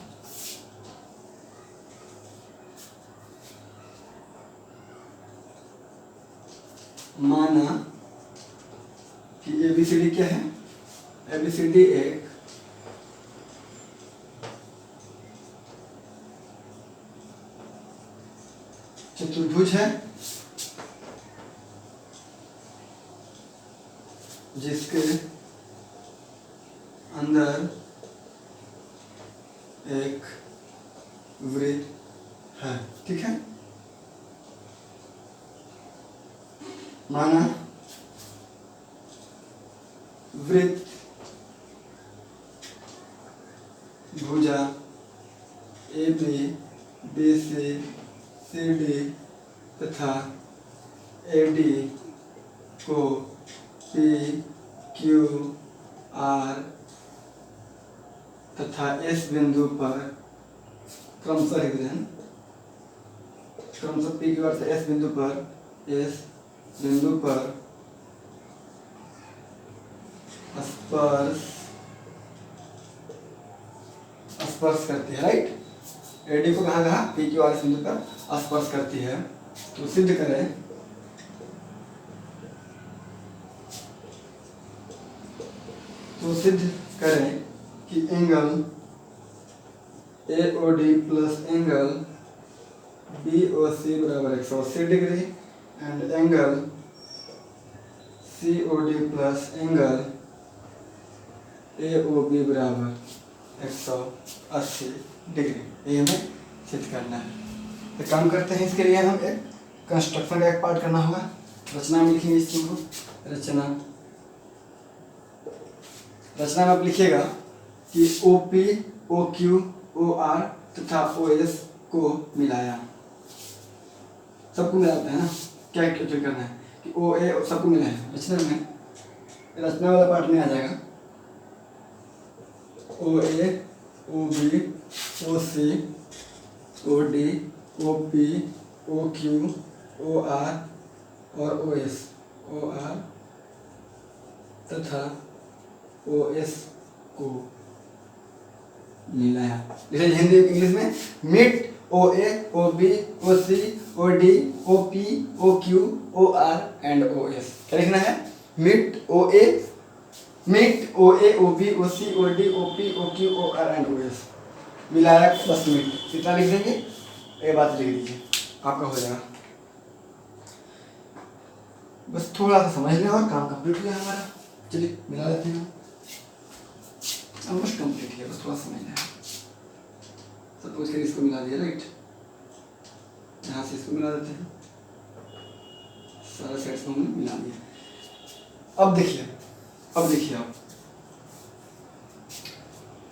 माना कि ABCD क्या है, ABCD एक चतुर्भुज है जिसके अंदर एक वृत्त है। ठीक है, माना वृत्त भुजा AB BC CD तथा AD को PQR तथा S बिंदु पर क्रमशः PQR से S बिंदु पर स्पर्श करती है। राइट, AD को कहाँ PQR बिंदु पर स्पर्श करती है। तो सिद्ध करें कि angle AOD plus angle BOC बराबर 180 degree and angle COD plus angle AOB बराबर 180 डिग्री। ये हमें सिद्ध करना है। तो काम करते हैं, इसके लिए हम एक कंस्ट्रक्शन का एक पार्ट करना होगा। रचना में लिखेंगे इस चीज को। रचना में आप लिखिएगा कि OP OQ OR तथा OS को मिलाया। सबको मिलाते हैं ना, क्या एक्चुअली करना है कि OA सबको मिलाया। रचना वाला पार्ट में आ जाएगा OA OB OC OD OP OQ OR और OS तथा OS को मिलाया। जैसे हिंदी इंग्लिश में meet OA OB OC OD OP OQ OR and OS। क्या लिखना है, meet OA OB OC OD OP OQ OR and OS मिलाया बस मीट। कितना लिख देंगे, ये बात लिख दीजिए, आपका हो जाएगा। बस थोड़ा सा समझ लें और काम कंप्लीट हो गया हमारा। चलिए मिला लेते हैं, ऑलमोस्ट कंप्लीट है, बस थोड़ा समझ लें। सपोज करिए इसको मिला दिया, राइट, यहाँ से इसको मिला देते हैं, सारा सेट्स को हमने मिला दिया। अब देखिए आप,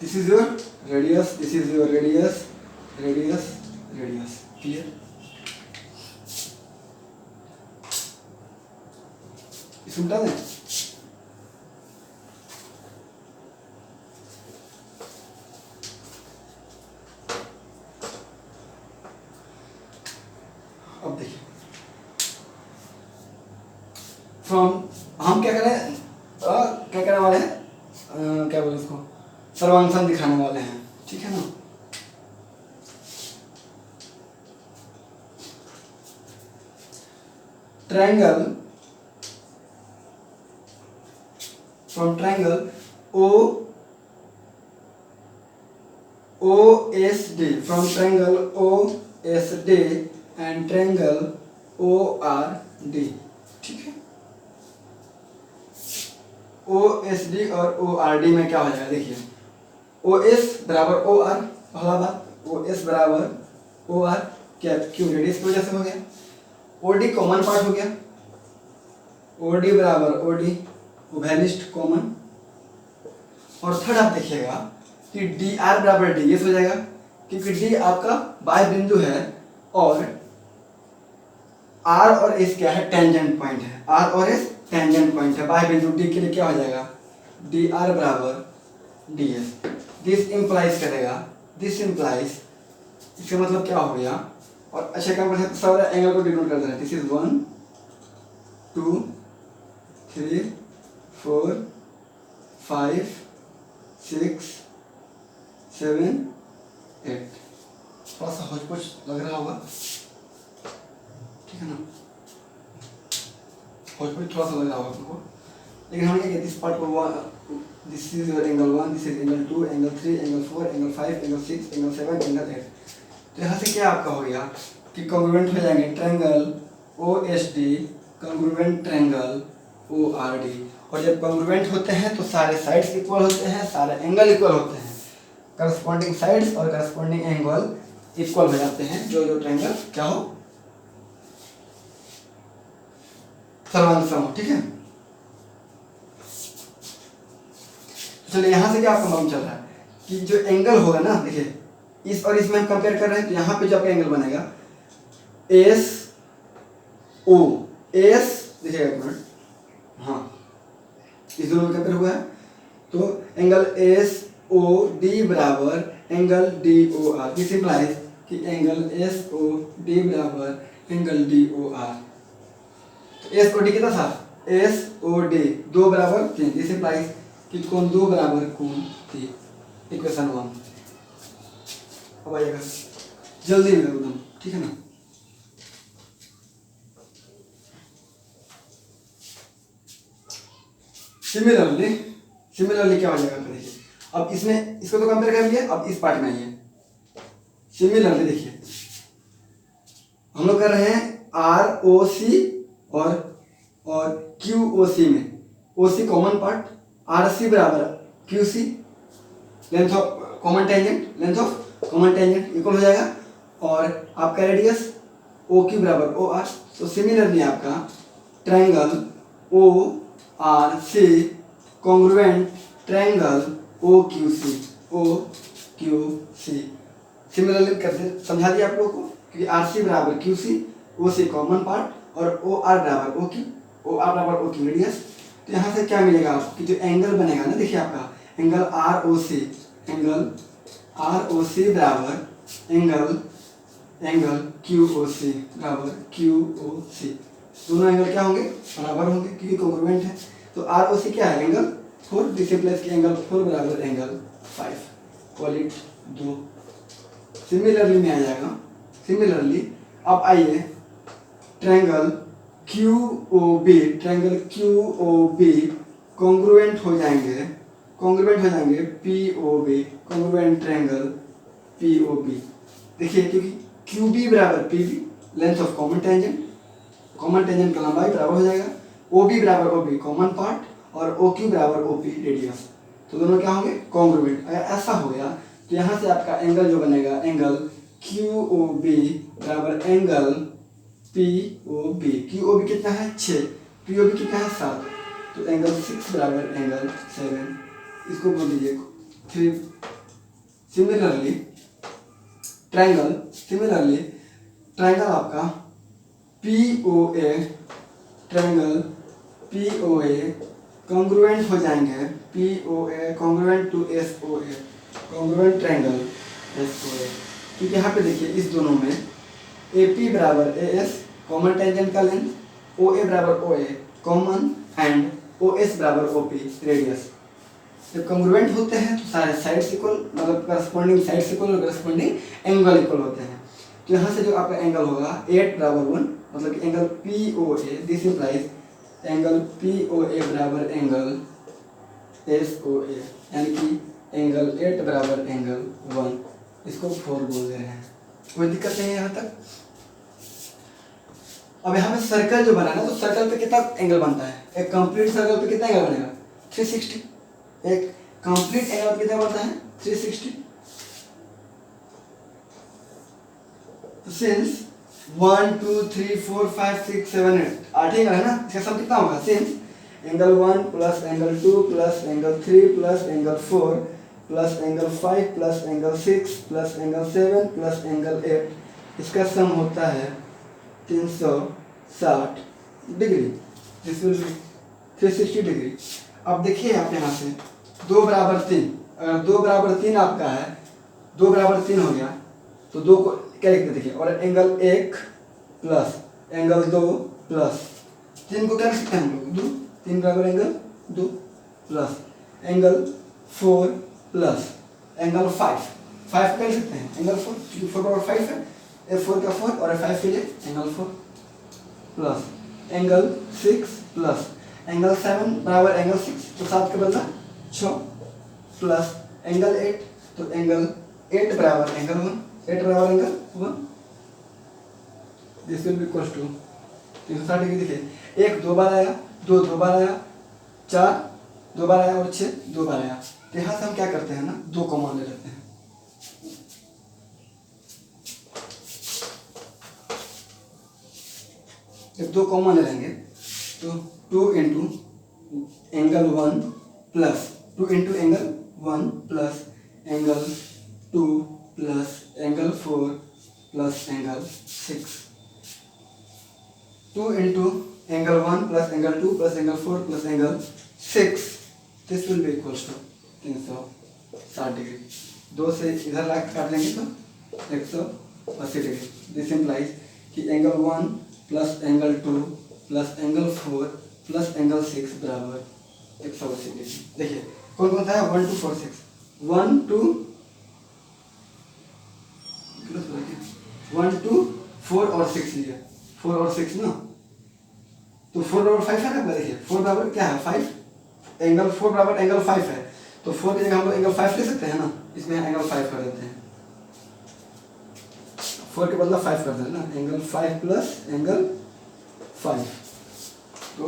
this is your radius, this is your radius, clear. इसको मिटा दें। अब देखिए, फ्रॉम हम क्या करें, क्या करने वाले हैं, क्या बोले उसको, सर्वांकन दिखाने वाले हैं। ठीक है ना, triangle, from triangle OSD, from triangle OSD and triangle ORD। ठीक है, OSD और ORD में क्या हो जाएगा, देखिए OS बराबर OR, पहला बात OS बराबर OR, क्या, क्यों, रेडियस की वजह से हो गया। ओडी कॉमन पार्ट हो गया, ओडी बराबर ओडी उभयनिष्ठ कॉमन। और थर्ड आप देखिएगा कि डी आर बराबर डी एस हो जाएगा, क्योंकि डी आपका बाह्य बिंदु है और आर और एस क्या है, टेंजेंट पॉइंट है। आर और एस टेंजेंट पॉइंट है बाह्य बिंदु डी के लिए, क्या हो जाएगा, डी आर बराबर डी एस। दिस इम्प्लाइज करेगा, दिस इम्प्लाइज, इसका मतलब क्या हो गया। और अच्छा काम कर सकते सारे एंगल को डिनोट कर देना। This is 1 2 3 4 5 6 7 8। थोड़ा सा होच-पोच लग रहा होगा, ठीक है ना, होच-पोच थोड़ा सा लग रहा होगा आपको, लेकिन हमने क्या किया, दिस पार्ट को, this is your angle 1, this is angle 2, angle 3, angle 4, angle 5, angle 6, angle 7, angle 8। तो यहाँ से क्या आपका हो गया कि कॉन्ग्रुएंट हो जाएंगे triangle O S D, congruent triangle O R D. और जब कॉन्ग्रुएंट होते हैं तो सारे साइड्स इक्वल होते हैं, सारे एंगल इक्वल होते हैं, करस्पॉन्डिंग साइड्स और करस्पॉन्डिंग एंगल इक्वल हो जाते हैं, जो जो ट्रायंगल क्या हो, सर्वांग हो, ठीक है। चलिए यहाँ से क्या आपको मालूम चल रहा है कि जो एंगल होगा ना, देखिए इस और इसमें हम कंपेयर कर रहे हैं, तो यहाँ पे जो आपका एंगल बनेगा एस ओ, एस देखिएगा एक मिनट, हाँ इस दोनों में कंपेयर हुआ है, तो एंगल एस ओ डी बराबर angle D O R. This implies कि एंगल एस ओ डी बराबर एंगल डी ओ आर। तो एस ओ डी कितना था, एस ओ डी 2 बराबर 3। दिस इंप्लाइज कि कोण 2 बराबर कोण 3, इक्वेशन 1। अब आइएगा जल्दी में एकदम, ठीक है ना। सिमिलरली क्या हो जाएगा, देखिए अब इसमें इसको तो कंपेयर कर लिया, अब इस पार्ट में आइए। सिमिलरली देखिए हम लोग कर रहे हैं आर ओ सी और क्यू ओ सी में, O C common part, R C बराबर Q C, length of common tangent, length of common tangent equal हो जाएगा, और आपका रेडियस ओ क्यू बराबर ओ आर। तो सिमिलरली आपका triangle O R C congruent triangle O Q C. Similarly करते समझा दिया आप लोगों को, क्योंकि आर सी बराबर क्यू सी, ओ सी कॉमन पार्ट और ओ आर बराबर ओ क्यू रेडियस। तो यहाँ से क्या मिलेगा आपको कि जो एंगल बनेगा ना, देखिए आपका एंगल आर ओ सी बराबर एंगल क्यू ओ सी बराबर क्यू ओ सी। दोनों एंगल क्या होंगे, बराबर होंगे, क्योंकि कॉन्ग्रुएंट है। तो आर ओ सी क्या है, एंगल 4, जिसे प्लस की एंगल 4 बराबर एंगल 5, क्वालिट 2। सिमिलरली में आ जाएगा। सिमिलरली अब आइए triangle Q O B congruent हो जाएंगे P O B, congruent triangle P O B. देखिए क्योंकि क्यू बी बराबर P B, length of common tangent का लंबाई बराबर हो जाएगा, ओ बी बराबर ओ बी कॉमन पार्ट और ओ क्यू बराबर ओ पी रेडियस। तो दोनों क्या होंगे, कॉन्ग्रुएंट। अगर ऐसा हो गया तो यहाँ से आपका एंगल जो बनेगा, एंगल क्यू ओ बी बराबर angle P O B. Q O B कितना है 6, पी ओ बी कितना है 7, तो एंगल 6 बराबर एंगल 7, इसको बोल दीजिए 3। सिमिलरली ट्रायंगल आपका पी ओ ए कॉन्ग्रुएंट हो जाएंगे, P O A congruent to S O A, congruent triangle S O A. क्योंकि यहाँ पे देखिए इस दोनों में ए पी बराबर ए एस कॉमन टेंजेंट का लेंथ, ओ ए बराबर ओ ए कॉमन, एंड ओ एस बराबर ओ पी रेडियस। जब कॉन्ग्रुएंट होते हैं तो सारे साइड्स इक्वल, मतलब करस्पॉन्डिंग साइड्स इक्वल और करस्पॉन्डिंग एंगल इक्वल होते हैं। तो यहाँ से जो आपका एंगल होगा 8 बराबर 1, मतलब कि angle P O A, this implies angle P O A बराबर एंगल एस ओ ए, यानी कि एंगल 8 बराबर एंगल 1, इसको 4 बोल दे रहे हैं। कोई दिक्कत नहीं है यहाँ तक। अब यहाँ पे सर्कल जो बना ना, तो सर्कल पे कितना एंगल बनता है, एक कंप्लीट सर्कल पे कितना एंगल बनेगा 360। एक कंप्लीट एंगल कितना बनता है 360। तो सिंस 1 2 3 4 5 6 7 8 8 एंगल है ना, इसका सम कितना होगा? Since angle 1 plus angle 2 plus angle 3 plus angle 4 plus angle 5 plus angle 6 plus angle 7 plus angle 8, इसका सम होता है 360 degree. This will B 360 degree. अब देखिए आप यहाँ से 2 बराबर 3, अगर 2 बराबर 3 आपका है, 2 बराबर 3 हो गया तो 2 को क्या लिखते देखिए, और एंगल 1 प्लस एंगल 2 प्लस 3 को क्या लिख सकते हैं हम लोग? 2, 3 बराबर angle 2 plus angle 4 plus angle 5, 5 क्या लिख सकते हैं? एंगल 4, क्योंकि 4 बराबर 5 है, F4 का 4 और F5 के लिए angle 4 plus angle 6 plus angle 7 बराबर एंगल 6, तो 7 के बदला 6 प्लस एंगल 8, तो एंगल 8 बराबर एंगल 1, 8 बराबर angle 1। This will be equal to 360 degree. देखिए 1 2 बार आया, 2 2 बार आया, 4 2 बार आया और 6 2 बार आया। तो यहाँ से हम क्या करते हैं ना, 2 कॉमन ले लेते हैं। जब 2 कॉमन ले लेंगे तो 2 into angle 1 plus 2 into angle 1 plus angle 2 plus angle 4 plus angle 6, 2 into angle 1 plus angle 2 plus angle 4 plus angle 6, this will be equals to 360 degree. 2 से इधर ला काट लेंगे तो 180 डिग्री। दिस इम्प्लाइज कि angle 1 plus angle 2 plus angle 4 plus angle 6 बराबर 180 degree. देखिए कौन कौन सा है? 1 2 4 6, 1 2 1 2 4 और 6 लिए, 4 और 6 ना, तो 4 बराबर 5 है ना। देखिए 4 बराबर क्या है? 5, एंगल 4 बराबर एंगल 5 है, तो 4 की जगह हम लोग एंगल 5 ले सकते हैं ना, इसमें एंगल 5 कर देते हैं, 4 के बदला 5 कर देना, एंगल 5 प्लस एंगल 5, तो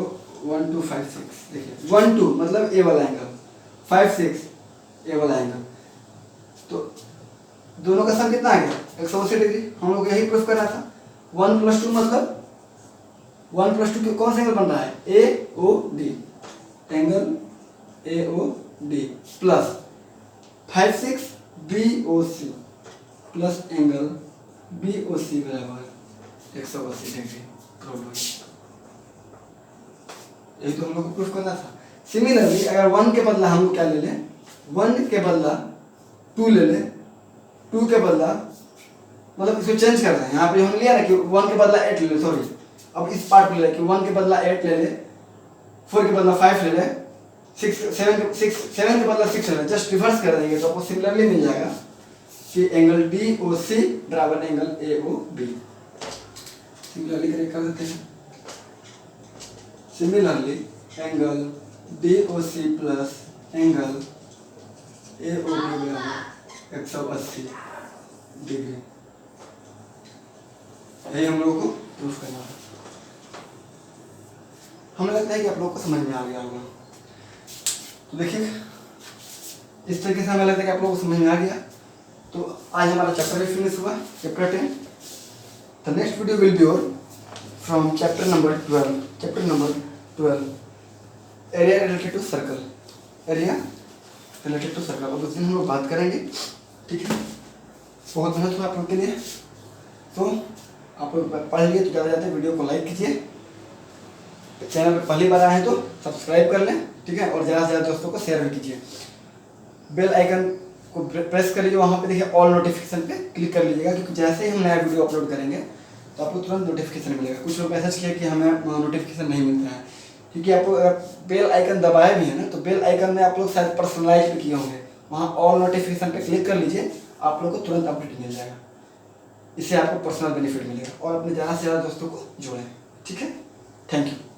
1 2 5 6। देखिए 1 2 मतलब ए वाला एंगल, 5 6 ए वाला एंगल, तो दोनों का सम कितना आ गया? 180 डिग्री। हम लोग यही प्रूफ करना था। 1 प्लस 2 मतलब 1 प्लस 2 कौन सा एंगल बन रहा है? A O D, angle A O D plus 5 6 B O C plus angle B O C बराबर 180 डिग्री। यही तो हम लोग को प्रूफ करना था। सिमिलरली अगर 1 के बदला हम क्या ले लें, 1 के बदला 2 ले लें, 2 के बदला मतलब इसको चेंज कर रहे हैं। यहाँ पे हमने लिया ना कि 1 के बदला 8 ले ले, सॉरी अब इस पार्ट में ले कि 1 के बदला 8 ले ले, 4 के बदला 5 ले ले, 7 के बदला 6 ले ले, जस्ट रिवर्स कर देंगे तो आपको सिमिलरली मिल जाएगा कि एंगल डी ओ सी बराबर angle A O B. Similarly कर देते हैं। Similarly angle D O C plus angle A O B बराबर 180 डिग्री। यही हम लोगों को प्रूफ करना है। हमें लगता है कि आप लोगों को समझ में आ गया होगा। तो देखिए इस तरीके से हमें लगता है कि आप लोगों को समझ में आ गया। तो आज हमारा चैप्टर भी फिनिश हुआ, chapter 10। The next video will be और from chapter number 12 area related to circle, area related to circle. और उस दिन हम लोग बात करेंगे, ठीक है। बहुत मेहनत हुआ आप लोग के लिए। तो आप लोग पढ़ लिए तो ज़्यादा ज़्यादा वीडियो को लाइक कीजिए, चैनल पर पहली बार आए हैं तो सब्सक्राइब कर लें, ठीक है। और ज़्यादा से ज़्यादा दोस्तों को शेयर भी कीजिए। बेल आइकन को प्रेस कर लीजिए, वहाँ पे देखिए ऑल नोटिफिकेशन पे क्लिक कर लीजिएगा, क्योंकि जैसे ही हम नया वीडियो अपलोड करेंगे तो आपको तुरंत नोटिफिकेशन मिलेगा। कुछ लोग मैसेज किया कि हमें नोटिफिकेशन नहीं मिलता है, क्योंकि आपको अगर बेल आइकन दबाए भी है ना, तो बेल आइकन में आप लोग शायद पर्सनलाइज भी किए होंगे, वहाँ ऑल नोटिफिकेशन पे क्लिक कर लीजिए, आप लोग को तुरंत अपडेट मिल जाएगा। इससे आपको पर्सनल बेनिफिट मिलेगा और अपने ज़्यादा से ज़्यादा दोस्तों को जोड़ें, ठीक है। Thank you.